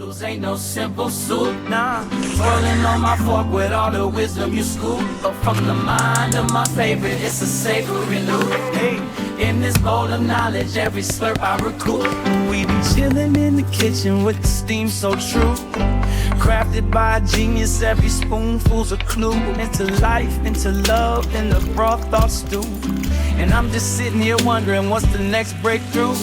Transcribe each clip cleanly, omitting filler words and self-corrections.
Noodlz ain't no simple soup, nah. Swirling on my fork with all the wisdom you scoop. But from the mind of my favorite, it's a savory loop. Hey, in this bowl of knowledge, every slurp I recoup. We be chilling in the kitchen with the steam so true. Crafted by a genius, every spoonful's a clue. Into life, into love, in the broth thought stew. And I'm just sitting here wondering what's the next breakthrough.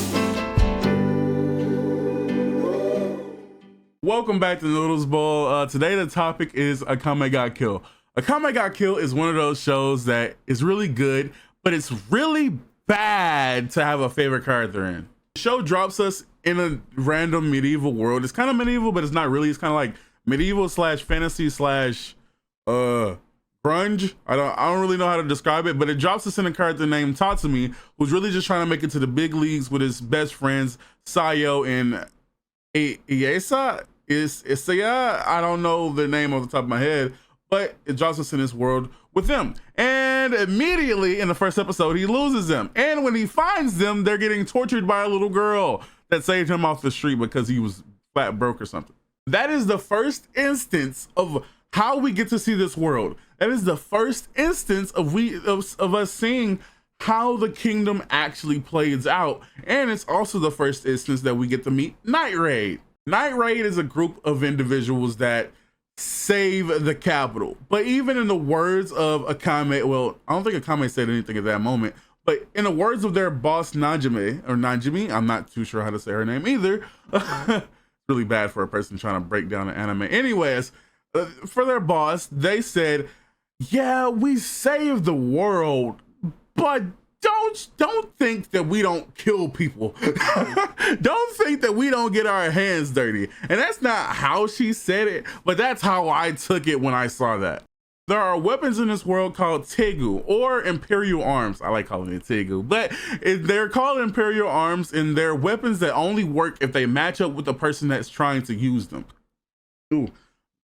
Welcome back to Noodlz Bowl. Today the topic is Akame Got Killed. Akame Got Killed is one of those shows that is really good, but it's really bad to have a favorite character in. The show drops us in a random medieval world. It's kind of medieval, but it's not really. It's kind of like medieval slash fantasy slash grunge. I don't really know how to describe it, but it drops us in a character named Tatsumi, who's really just trying to make it to the big leagues with his best friends Sayo and Iesa. I don't know the name off the top of my head, but it drops us in this world with them. And immediately in the first episode, he loses them. And when he finds them, they're getting tortured by a little girl that saved him off the street because he was flat broke or something. That is the first instance of how we get to see this world. That is the first instance of us seeing how the kingdom actually plays out. And it's also the first instance that we get to meet Night Raid. Night Raid is a group of individuals that save the capital. But even in the words of Akame, well, I don't think Akame said anything at that moment, but in the words of their boss Najimi, I'm not too sure how to say her name either. Really bad for a person trying to break down an anime. Anyways, for their boss, they said, yeah, we saved the world, but don't think that we don't kill people. Don't think that we don't get our hands dirty. And that's not how she said it, but that's how I took it when I saw that. There are weapons in this world called Tegu, or Imperial Arms. I like calling it Tegu, but they're called Imperial Arms, and they're weapons that only work if they match up with the person that's trying to use them. Ooh,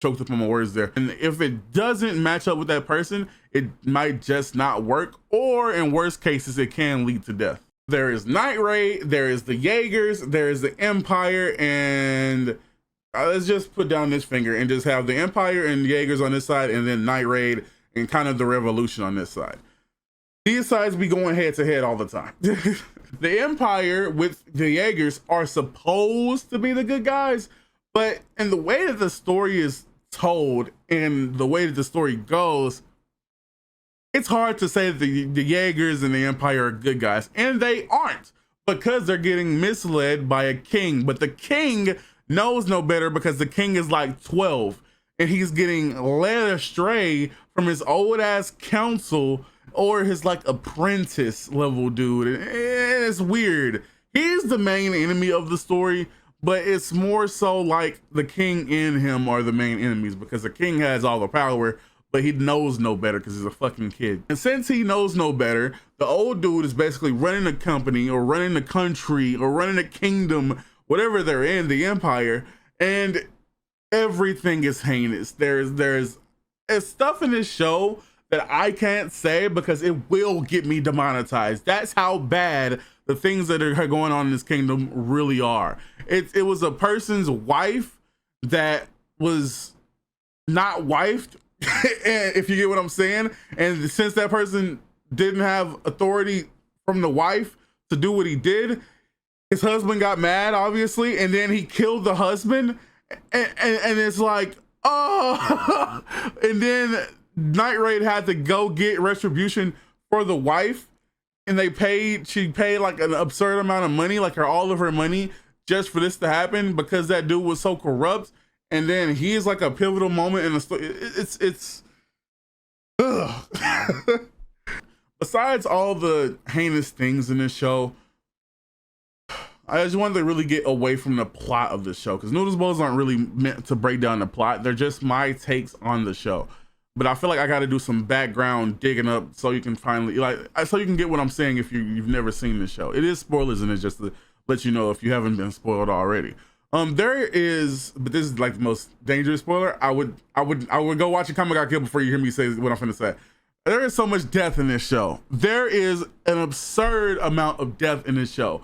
choked up on my words there. And if it doesn't match up with that person, it might just not work, or in worst cases, it can lead to death. There is Night Raid, there is the Jaegers, there is the Empire, and let's just put down this finger and just have the Empire and Jaegers on this side, and then Night Raid and kind of the Revolution on this side. These sides be going head to head all the time. The Empire with the Jaegers are supposed to be the good guys, but in the way that the story is told and the way that the story goes, it's hard to say that the Jaegers and the Empire are good guys, and they aren't, because they're getting misled by a king. But the king knows no better, because the king is like 12 and he's getting led astray from his old ass council or his like apprentice level dude. And it's weird. He's the main enemy of the story, but it's more so like the king and him are the main enemies, because the king has all the power, but he knows no better because he's a fucking kid. And since he knows no better, the old dude is basically running a company or running the country or running a kingdom, whatever they're in, the Empire, and everything is heinous. There's stuff in this show that I can't say because it will get me demonetized. That's how bad the things that are going on in this kingdom really are. It was a person's wife that was not wifed, if you get what I'm saying. And since that person didn't have authority from the wife to do what he did, his husband got mad, obviously, and then he killed the husband. And it's like, oh, and then Night Raid had to go get retribution for the wife, and she paid like an absurd amount of money, like all of her money, just for this to happen, because that dude was so corrupt. And then he is like a pivotal moment in the story. It's ugh. Besides all the heinous things in this show, I just wanted to really get away from the plot of the show, because Noodlz Bowls aren't really meant to break down the plot. They're just my takes on the show. But I feel like I got to do some background digging up so you can finally, so you can get what I'm saying if you've never seen the show. It is spoilers in it, just to let you know if you haven't been spoiled already. There is, but this is like the most dangerous spoiler. I would go watch Akame Got Killed before you hear me say what I'm finna say. There is so much death in this show. There is an absurd amount of death in this show.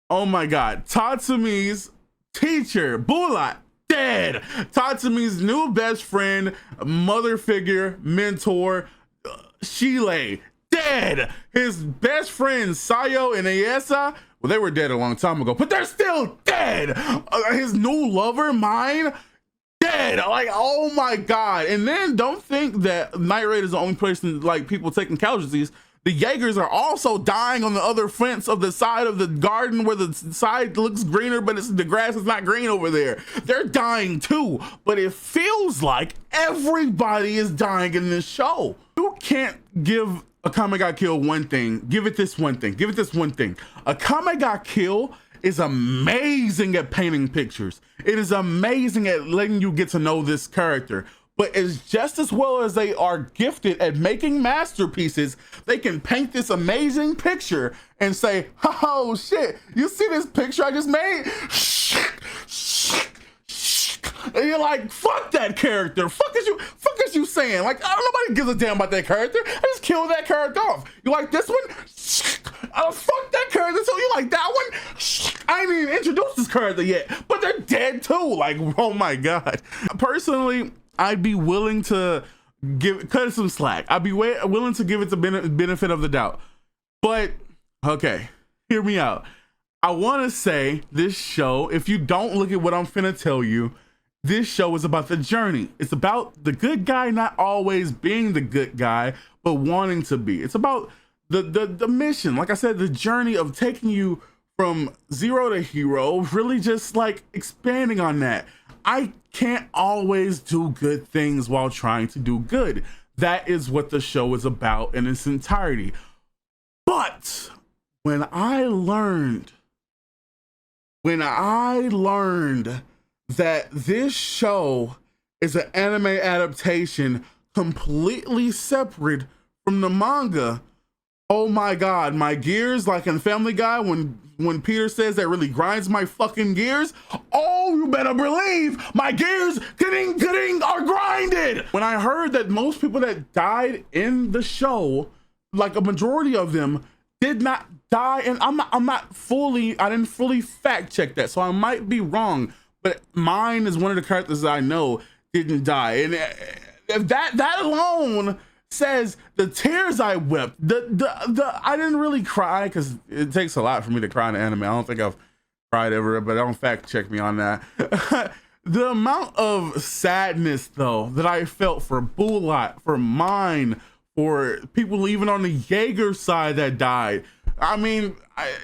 Oh my God. Tatsumi's teacher, Bulat, dead. Tatsumi's new best friend, mother figure, mentor, Shile, dead. His best friends, Sayo and Ayesa, well, they were dead a long time ago, but they're still dead. His new lover, Mine, dead. Like, oh my God. And then don't think that Night Raid is the only person, like, people taking casualties. The Jaegers are also dying on the other fence of the side of the garden where the side looks greener, but the grass is not green over there. They're dying too, but it feels like everybody is dying in this show. You can't give Akame ga Kill one thing, give it this one thing, give it this one thing. Akame ga Kill is amazing at painting pictures. It is amazing at letting you get to know this character. But it's just as well as they are gifted at making masterpieces, they can paint this amazing picture and say, oh shit, you see this picture I just made? And you're like, fuck that character. Fuck is you saying? Like, nobody gives a damn about that character. I just killed that character off. You like this one? Fuck that character. So you like that one? I ain't even introduced this character yet, but they're dead too. Like, oh my God. Personally, I'd be willing to cut it some slack. I'd be willing to give it the benefit of the doubt. But, okay, hear me out. I want to say this show, if you don't look at what I'm finna tell you, this show is about the journey. It's about the good guy not always being the good guy, but wanting to be. It's about the mission. Like I said, the journey of taking you from zero to hero, really just like expanding on that. I can't always do good things while trying to do good. That is what the show is about in its entirety. But when I learned that this show is an anime adaptation completely separate from the manga, oh my God, my gears, like in Family Guy, when Peter says that really grinds my fucking gears, oh, you better believe my gears getting are grinded. When I heard that most people that died in the show, like a majority of them, did not die, and I didn't fully fact check that, so I might be wrong, but Mine is one of the characters that I know didn't die, and if that alone says the tears I wept, I didn't really cry because it takes a lot for me to cry in anime. I don't think I've cried ever, but don't fact check me on that. The amount of sadness though that I felt for Bulat, for Mine, for people even on the Jaeger side that died. I mean,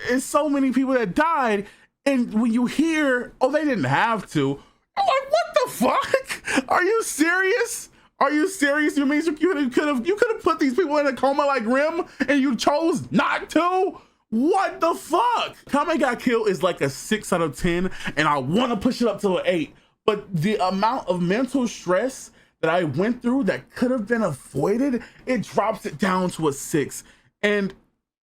it's so many people that died, and when you hear, oh, they didn't have to, I'm like, what the fuck? Are you serious? Are you serious? You mean you could have put these people in a coma like Rim and you chose not to? What the fuck? Akame ga Kill is like a 6 out of 10, and I want to push it up to an 8. But the amount of mental stress that I went through that could have been avoided, it drops it down to a 6. And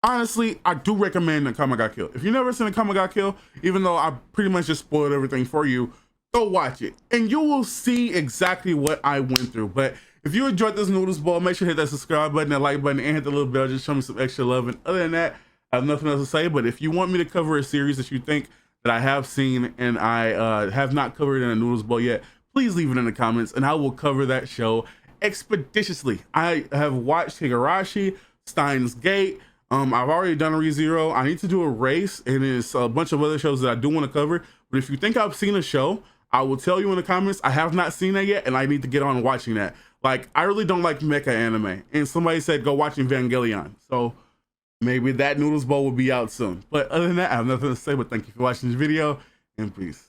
honestly, I do recommend Akame ga Kill. If you've never seen Akame ga Kill, even though I pretty much just spoiled everything for you, go watch it and you will see exactly what I went through. But if you enjoyed this Noodlz Ball, make sure to hit that subscribe button, that like button, and hit the little bell. Just show me some extra love. And other than that, I have nothing else to say. But if you want me to cover a series that you think that I have seen and I have not covered in a Noodlz Ball yet, please leave it in the comments and I will cover that show expeditiously. I have watched Higurashi, Steins Gate. I've already done ReZero. I need to do a race, and there's a bunch of other shows that I do want to cover. But if you think I've seen a show, I will tell you in the comments. I have not seen that yet, and I need to get on watching that. Like, I really don't like mecha anime, and somebody said go watch Evangelion. So maybe that Noodlz Bowl will be out soon. But other than that, I have nothing to say, but thank you for watching this video, and peace.